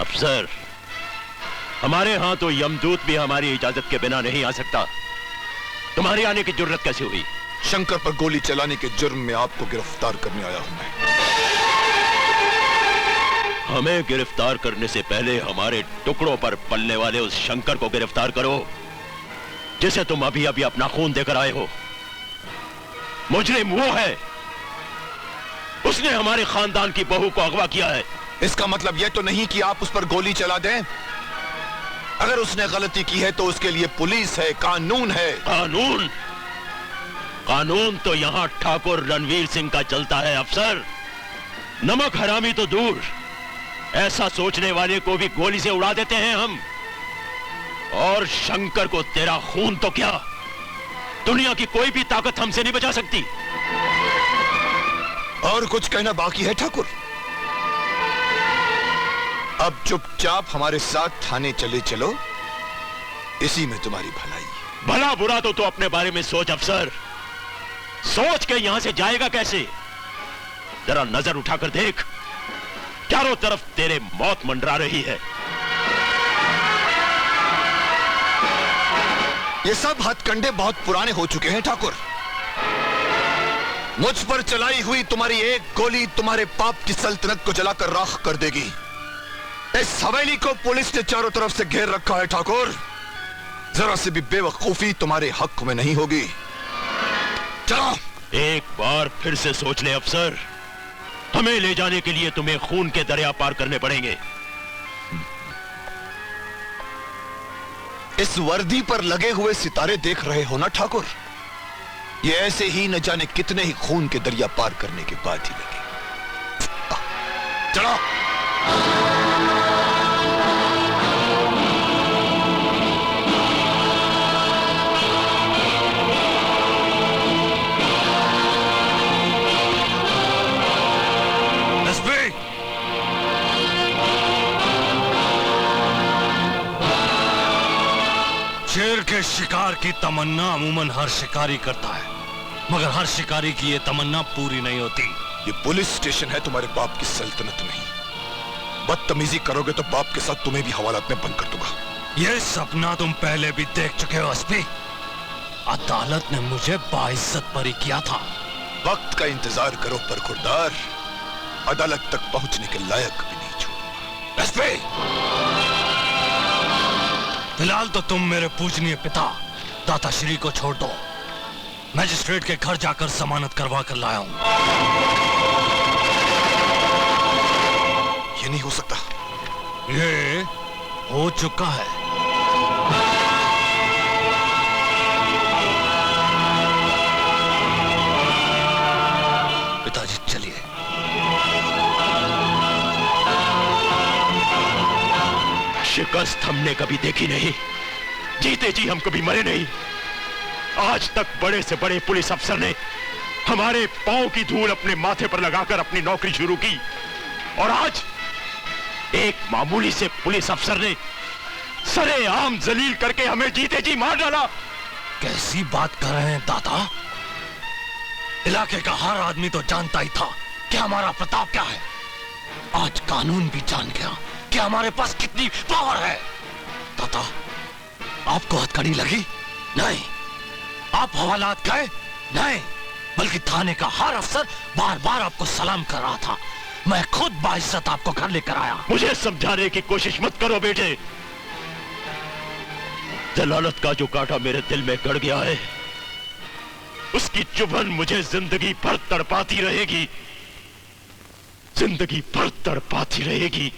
अफसर, हमारे यहां तो यमदूत भी हमारी इजाजत के बिना नहीं आ सकता। तुम्हारी आने की जुर्रत कैसे हुई? शंकर पर गोली चलाने के जुर्म में आपको गिरफ्तार करने आया हूं मैं। हमें गिरफ्तार करने से पहले हमारे टुकड़ों पर पलने वाले उस शंकर को गिरफ्तार करो, जिसे तुम अभी अभी अपना खून देकर आए हो। मुजरिम वो है, उसने हमारे खानदान की बहू को अगवा किया है। इसका मतलब यह तो नहीं कि आप उस पर गोली चला दें। अगर उसने गलती की है तो उसके लिए पुलिस है, कानून है। कानून? कानून तो यहां ठाकुर रणवीर सिंह का चलता है अफसर। नमक हरामी तो दूर, ऐसा सोचने वाले को भी गोली से उड़ा देते हैं हम। और शंकर को तेरा खून तो क्या, दुनिया की कोई भी ताकत हमसे नहीं बचा सकती। और कुछ कहना बाकी है ठाकुर? अब चुपचाप हमारे साथ थाने चले चलो, इसी में तुम्हारी भलाई। भला बुरा तो अपने बारे में सोच अफसर। सोच के यहां से जाएगा कैसे? जरा नजर उठाकर देख, चारों तरफ तेरे मौत मंडरा रही है। ये सब हथकंडे बहुत पुराने हो चुके हैं ठाकुर। मुझ पर चलाई हुई तुम्हारी एक गोली तुम्हारे पाप की सल्तनत को जलाकर राख कर देगी। इस हवेली को पुलिस ने चारों तरफ से घेर रखा है ठाकुर। जरा से भी बेवकूफी तुम्हारे हक में नहीं होगी। चलो। एक बार फिर से सोच ले अफसर, हमें ले जाने के लिए तुम्हें खून के दरिया पार करने पड़ेंगे। इस वर्दी पर लगे हुए सितारे देख रहे हो ना ठाकुर? ये ऐसे ही न जाने कितने ही खून के दरिया पार करने के बाद ही लगे। चलो। शेर के शिकार की तमन्ना अमूमन हर शिकारी करता है, मगर हर शिकारी की ये तमन्ना पूरी नहीं होती। ये पुलिस स्टेशन है, तुम्हारे बाप की सल्तनत नहीं। बदतमीजी करोगे तो बाप के साथ तुम्हें भी हवालात में बंद कर दूंगा। ये सपना तुम पहले भी देख चुके हो एसपी। अदालत ने मुझे बाइज्जत बरी किया था। वक्त का इंतजार करो बरखुरदार, अदालत तक पहुंचने के लायक भी नहीं छोड़ूंगा। एसपी, फिलहाल तो तुम मेरे पूजनीय पिता दाता श्री को छोड़ दो। मैजिस्ट्रेट के घर जाकर जमानत करवा कर लाया हूं। ये नहीं हो सकता। ये हो चुका है। पिताजी चलिए। शिकस्त हमने कभी देखी नहीं, जीते जी हम कभी मरे नहीं। आज तक बड़े से बड़े पुलिस अफसर ने हमारे पांव की धूल अपने माथे पर लगाकर अपनी नौकरी शुरू की, और आज एक मामूली से पुलिस अफसर ने सरेआम जलील करके हमें जीते जी मार डाला। कैसी बात कर रहे हैं दादा? इलाके का हर आदमी तो जानता ही था कि हमारा प्रताप क्या है। आज कानून भी जान गया कि हमारे पास कितनी पावर है। दादा, आपको हथकड़ी लगी? नहीं। आप हवालात गए? नहीं, बल्कि थाने का हर अफसर बार बार आपको सलाम कर रहा था। मैं खुद बाइज्जत आपको घर लेकर आया। मुझे समझाने की कोशिश मत करो बेटे। जलालत का जो कांटा मेरे दिल में गड़ गया है, उसकी चुभन मुझे जिंदगी भर तड़पाती रहेगी, जिंदगी भर तड़पाती रहेगी।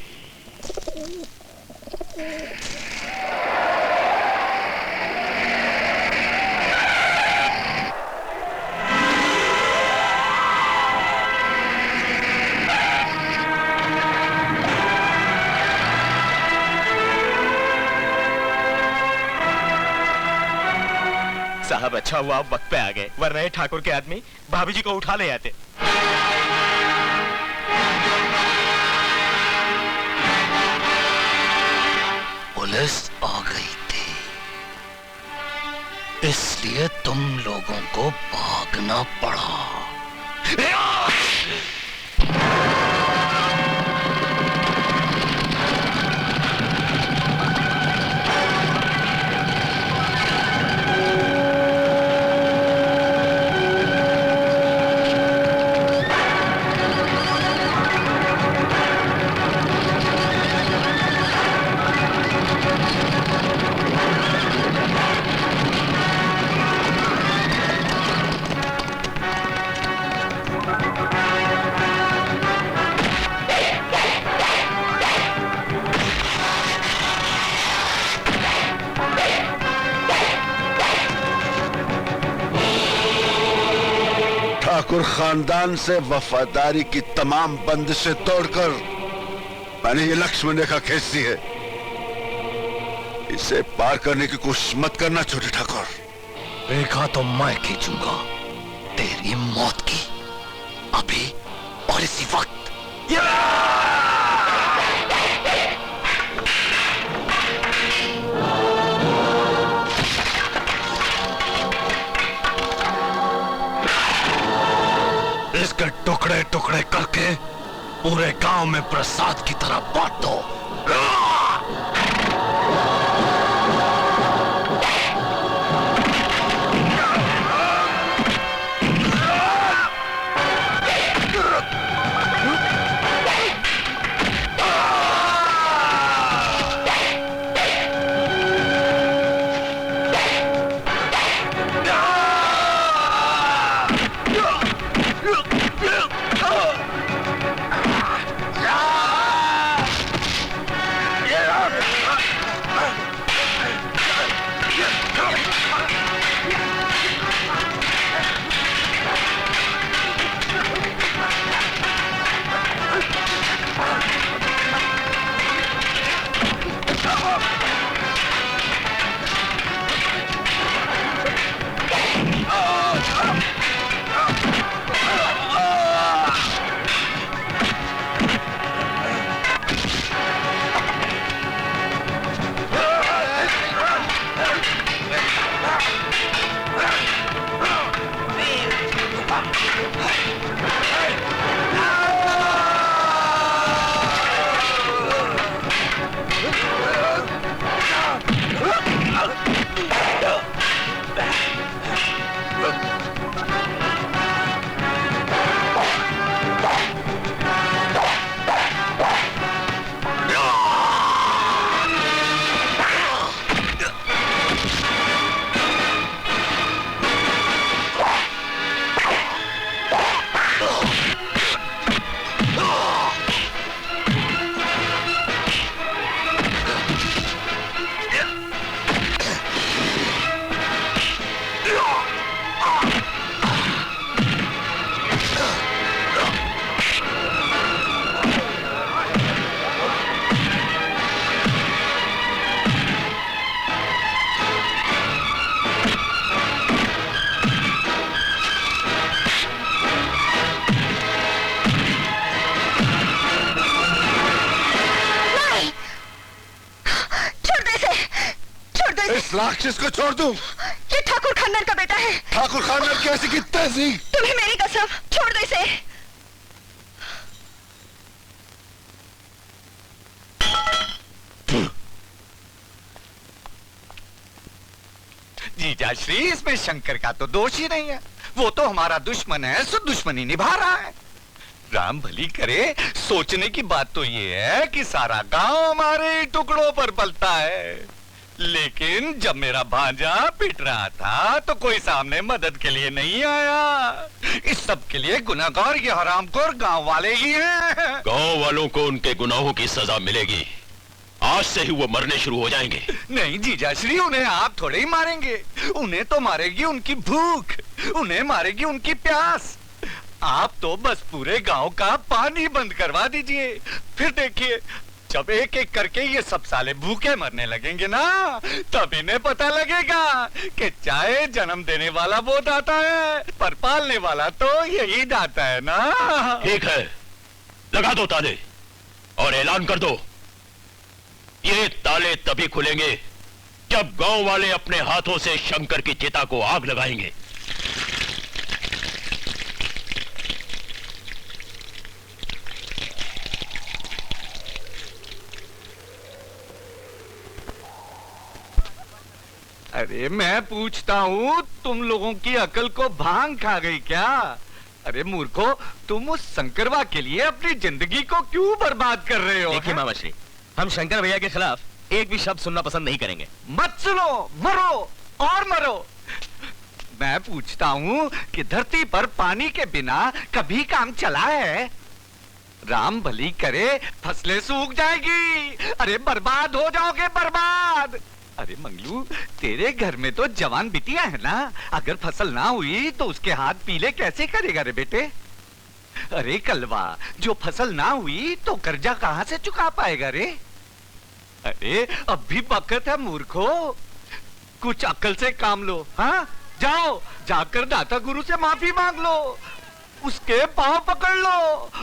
साहब, अच्छा हुआ आप वक्त पे आ गए, वरना ठाकुर के आदमी भाभी जी को उठा ले आते। पुलिस आ गई थी, इसलिए तुम लोगों को भागना पड़ा। ठाकुर खानदान से वफादारी की तमाम बंदिशें तोड़कर मैंने ये लक्ष्मण रेखा खींच दी है। इसे पार करने की कोशिश मत करना छोटे ठाकुर। रेखा तो मैं खींचूंगा, तेरी मौत की, अभी और इसी वक्त। इसके टुकड़े टुकड़े करके पूरे गांव में प्रसाद की तरह बांट दो। राक्षस को छोड़ दूं? ये ठाकुर खानदान का बेटा है। ठाकुर खानदान कैसे की तहजीब? तुम्हें मेरी कसम, छोड़ दो इसे। जीजाश्री, इसमें शंकर का तो दोष ही नहीं है। वो तो हमारा दुश्मन है, सो दुश्मनी निभा रहा है। राम भली करे, सोचने की बात तो ये है कि सारा गांव हमारे टुकड़ों पर पलता है। लेकिन जब मेरा भांजा पिट रहा था तो कोई सामने मदद के लिए नहीं आया। इस सब के लिए गुनहगार ये हरामखोर गांव वाले ही हैं। गांव वालों को उनके गुनाहों की सजा मिलेगी। आज से ही वो मरने शुरू हो जाएंगे। नहीं जीजाश्री, उन्हें आप थोड़े ही मारेंगे। उन्हें तो मारेगी उनकी भूख, उन्हें मारेगी उनकी प्यास। आप तो बस पूरे गांव का पानी बंद करवा दीजिए, फिर देखिए जब एक एक करके ये सब साले भूखे मरने लगेंगे ना, तब इन्हें पता लगेगा कि चाहे जन्म देने वाला वो दाता है, पर पालने वाला तो यही दाता है ना। ठीक है, लगा दो ताले और ऐलान कर दो, ये ताले तभी खुलेंगे जब गांव वाले अपने हाथों से शंकर की चिता को आग लगाएंगे। अरे मैं पूछता हूँ, तुम लोगों की अकल को भांग खा गई क्या? अरे मूर्खो, तुम उस शंकरवा के लिए अपनी जिंदगी को क्यों बर्बाद कर रहे हो? देखिए मामा श्री, हम शंकर भैया के खिलाफ एक भी शब्द सुनना पसंद नहीं करेंगे। मत सुनो, मरो और मरो। मैं पूछता हूँ कि धरती पर पानी के बिना कभी काम चला है? राम भली करे, फसलें सूख जाएगी। अरे बर्बाद हो जाओगे, बर्बाद। अरे मंगलू, तेरे घर में तो जवान बिटिया है ना, अगर फसल ना हुई तो उसके हाथ पीले कैसे करेगा रे बेटे? अरे कलवा, जो फसल ना हुई तो कर्जा कहां से चुका पाएगा रे? अरे अब भी वक्त है मूर्खो, कुछ अक्ल से काम लो। हाँ, जाओ जाकर दाता गुरु से माफी मांग लो, उसके पांव पकड़ लो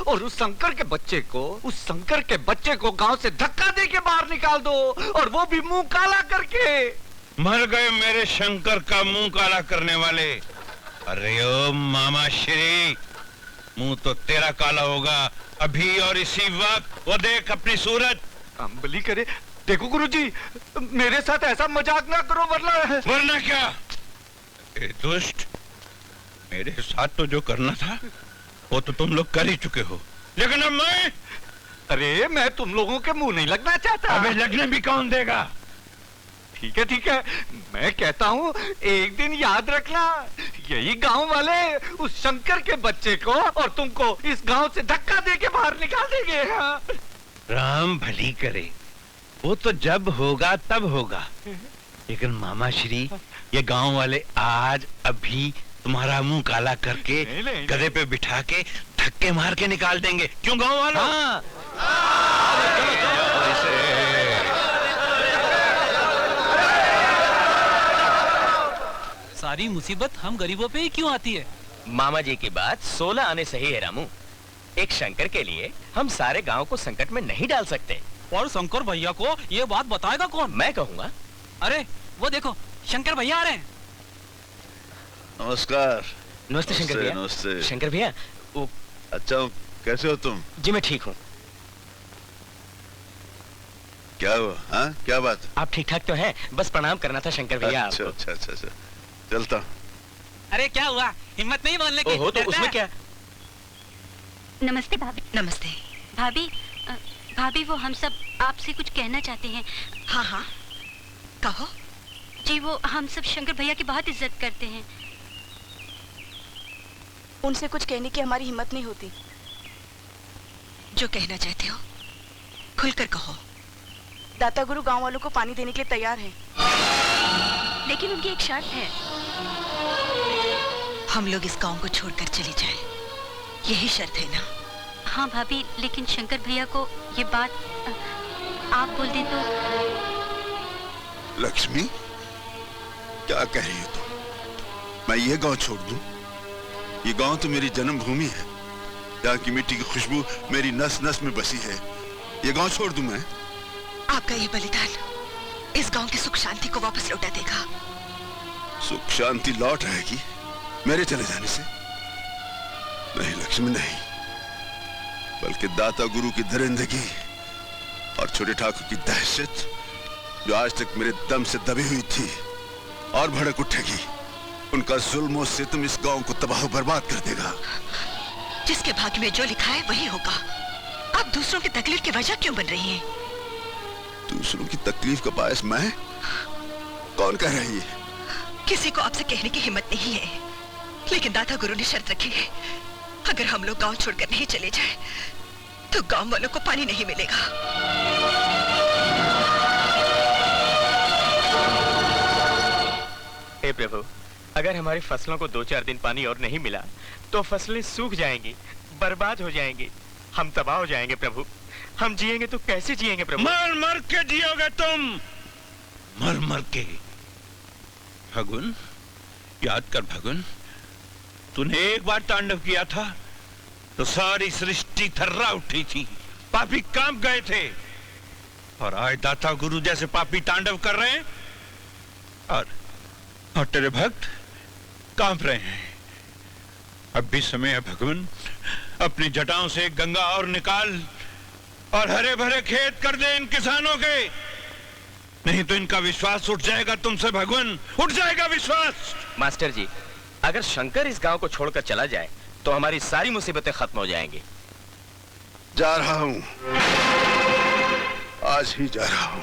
और उस शंकर के बच्चे को गांव से धक्का दे के बाहर निकाल दो, और वो भी मुंह काला करके। मर गए मेरे शंकर का मुंह काला करने वाले। अरे ओ मामा श्री, मुंह तो तेरा काला होगा अभी और इसी वक्त। वो देख अपनी सूरत। अम्बली करे। देखो गुरुजी, मेरे साथ ऐसा मजाक ना करो, वरना क्या? ए दुष्ट, मेरे साथ तो जो करना था वो तो तुम लोग कर ही चुके हो, लेकिन अब मैं। अरे मैं तुम लोगों के मुंह नहीं लगना चाहता। अबे लगने भी कौन देगा? ठीक है, मैं कहता हूँ एक दिन याद रखना, यही गांव वाले उस शंकर के बच्चे को और तुमको इस गांव से धक्का दे के बाहर निकाल देंगे। हाँ? राम भली करे, वो तो जब होगा तब होगा, लेकिन मामा श्री, ये गांव वाले आज अभी तुम्हारा मुंह काला करके गधे पे बिठा के धक्के मार के निकाल देंगे। क्यों गांव वालों? हाँ। सारी मुसीबत हम गरीबों पे ही क्यों आती है? मामा जी की बात 16 आने सही है रामू। एक शंकर के लिए हम सारे गांव को संकट में नहीं डाल सकते। और शंकर भैया को ये बात बताएगा कौन? मैं कहूँगा। अरे वो देखो, शंकर भैया आ रहे हैं। नमस्कार। नमस्ते शंकर भैया। नमस्ते। शंकर भैया, वो अच्छा हूँ, कैसे हो तुम? जी मैं ठीक हूँ। क्या हुआ? हाँ, क्या बात? आप ठीक ठाक तो हैं? बस प्रणाम करना था शंकर भैया अच्छा आपको। अच्छा, चलता हूँ। अरे क्या हुआ, हिम्मत नहीं बोलने की? ओहो, तो उसमें क्या? नमस्ते भाभी। नमस्ते भाभी, भाभी वो हम सब आपसे कुछ कहना चाहते हैं। हाँ हाँ कहो। जी वो हम सब शंकर भैया की बहुत इज्जत करते हैं। उनसे कुछ कहने की हमारी हिम्मत नहीं होती। जो कहना चाहते हो खुलकर कहो। दाता गुरु गांव वालों को पानी देने के लिए तैयार हैं, लेकिन उनकी एक शर्त है। हम लोग इस गांव को छोड़कर चले जाएं, यही शर्त है ना? हाँ भाभी, लेकिन शंकर भैया को ये बात आप बोल दें तो। लक्ष्मी, क्या कह रही हो तुम? मैं ये गांव छोड़ दूं? ये गांव तो मेरी जन्मभूमि है, यहाँ की मिट्टी की खुशबू मेरी नस नस में बसी है। ये गांव छोड़ दूं मैं? आपका ये बलिदान इस गांव की सुख शांति को वापस लौटा देगा। सुख शांति लौट आएगी मेरे चले जाने से? नहीं लक्ष्मी, नहीं, बल्कि दाता गुरु की दरिंदगी और छोटे ठाकुर की दहशत, जो आज तक मेरे दम से दबी हुई थी और भड़क उठेगी, उनका जुल्म से तुम इस गांव को तबाह बर्बाद कर देगा। जिसके भाग्य में जो लिखा है वही होगा। आप दूसरों की तकलीफ की वजह क्यों बन रही हैं? दूसरों की तकलीफ का बायस मैं? कौन कह रही है? किसी को आपसे कहने की हिम्मत नहीं है, लेकिन दाता गुरु ने शर्त रखी है, अगर हम लोग गांव छोड़कर नहीं चले जाएं, तो गांव वालों को पानी नहीं मिलेगा। हे प्रभु, अगर हमारी फसलों को 2-4 दिन पानी और नहीं मिला तो फसलें सूख जाएंगी, बर्बाद हो जाएंगी, हम तबाह हो जाएंगे प्रभु। हम जिएंगे तो कैसे जिएंगे प्रभु? मर मर के जियोगे तुम, मर मर के। भगुन, याद कर भगुन, तूने एक बार तांडव किया था तो सारी सृष्टि थर्रा उठी थी, पापी कांप गए थे, और आज दाता गुरु जैसे पापी तांडव कर रहे हैं और तेरे भक्त कांप रहे हैं। अब भी समय है भगवान, अपनी जटाओं से गंगा और निकाल और हरे भरे खेत कर दे इन किसानों के, नहीं तो इनका विश्वास उठ जाएगा तुमसे भगवान, उठ जाएगा विश्वास। मास्टर जी, अगर शंकर इस गांव को छोड़कर चला जाए तो हमारी सारी मुसीबतें खत्म हो जाएंगी। जा रहा हूं, आज ही जा रहा हूं।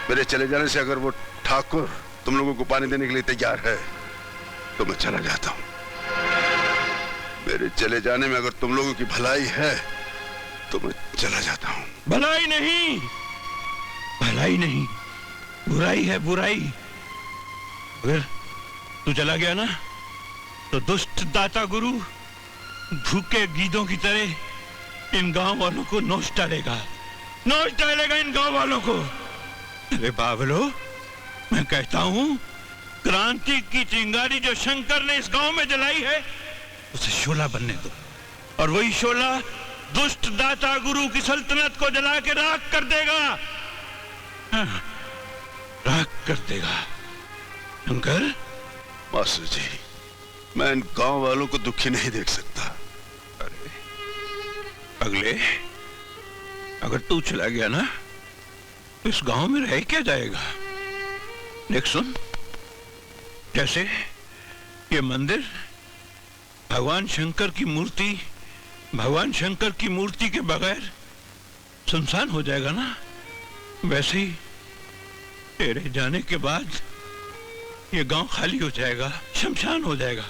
मेरे चले जाने से अगर वो ठाकुर तुम लोगों को पानी देने के लिए तैयार है तो मैं चला जाता हूं। मेरे चले जाने में अगर तुम लोगों की भलाई है तो मैं चला जाता हूं। भलाई नहीं, भलाई नहीं, बुराई है बुराई। अगर तू चला गया ना तो दुष्ट दाता गुरु भूखे गीदों की तरह इन गांव वालों को नोच डालेगा इन गांव वालों को। अरे बाबलो, मैं कहता हूं क्रांति की चिंगारी जो शंकर ने इस गांव में जलाई है उसे शोला बनने दो, और वही शोला दुष्ट दाता गुरु की सल्तनत को जला के राख कर देगा। हाँ, राख कर देगा। शंकर, मास्टर जी, मैं इन गांव वालों को दुखी नहीं देख सकता। अरे अगले, अगर तू चला गया ना तो इस गांव में रह क्या जाएगा? देख सुन, जैसे ये मंदिर भगवान शंकर की मूर्ति के बगैर सुनसान हो जाएगा ना, वैसे ही तेरे जाने के बाद ये गांव खाली हो जाएगा, शमशान हो जाएगा।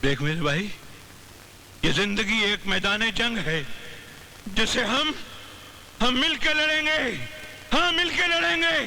देख मेरे भाई, ये जिंदगी एक मैदान जंग है जिसे हम मिलकर लड़ेंगे। हाँ, मिलकर लड़ेंगे।